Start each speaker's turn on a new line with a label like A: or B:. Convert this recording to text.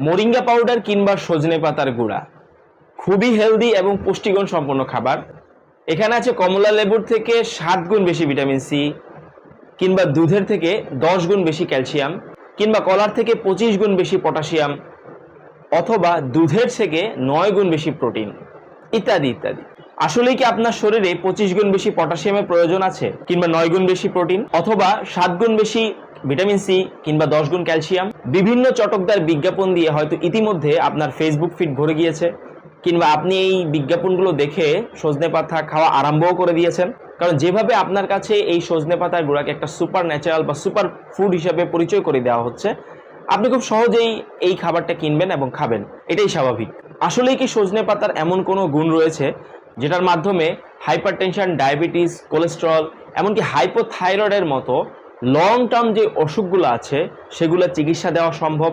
A: Moringa powder কিংবা সজনে পাতার গুঁড়া খুবই হেলদি এবং পুষ্টিগুণ সম্পন্ন খাবার। এখানে আছে কমলা লেবুর থেকে 7 গুণ বেশি ভিটামিন সি, কিংবা দুধের থেকে 10 গুণ বেশি ক্যালসিয়াম, কিংবা কলার থেকে 25 গুণ বেশি পটাশিয়াম, অথবা দুধের থেকে 9 গুণ বেশি প্রোটিন, ইত্যাদি ইত্যাদি। আসলেই কি আপনার শরীরে 25 গুণ বেশি পটাশিয়ামের প্রয়োজন আছে, কিংবা 9 গুণ বেশি প্রোটিন, অথবা 7 গুণ বেশি ভিটামিন সি, কিংবা 10 গুণ ক্যালসিয়াম? বিভিন্ন চটকদার বিজ্ঞাপন দিয়ে হয়তো ইতিমধ্যে আপনার ফেসবুক ফিড ভরে গিয়েছে, কিংবা আপনি এই বিজ্ঞাপনগুলো দেখে সজনে পাতা খাওয়া আরম্ভও করে দিয়েছেন। কারণ যেভাবে আপনার কাছে এই সজনে পাতার গুঁড়াকে একটা সুপার ন্যাচারাল বা সুপার ফুড হিসেবে পরিচয় করে দেওয়া হচ্ছে, আপনি খুব সহজেই এই খাবারটা কিনবেন এবং খাবেন, এটাই স্বাভাবিক। আসলেই কি সজনে পাতার এমন কোনো গুণ রয়েছে যেটার মাধ্যমে হাইপারটেনশন, ডায়াবেটিস, কোলেস্টেরল, এমনকি হাইপোথাইরয়েডের মতো লং টার্ম যে অসুখগুলো আছে সেগুলো চিকিৎসা দেওয়া সম্ভব?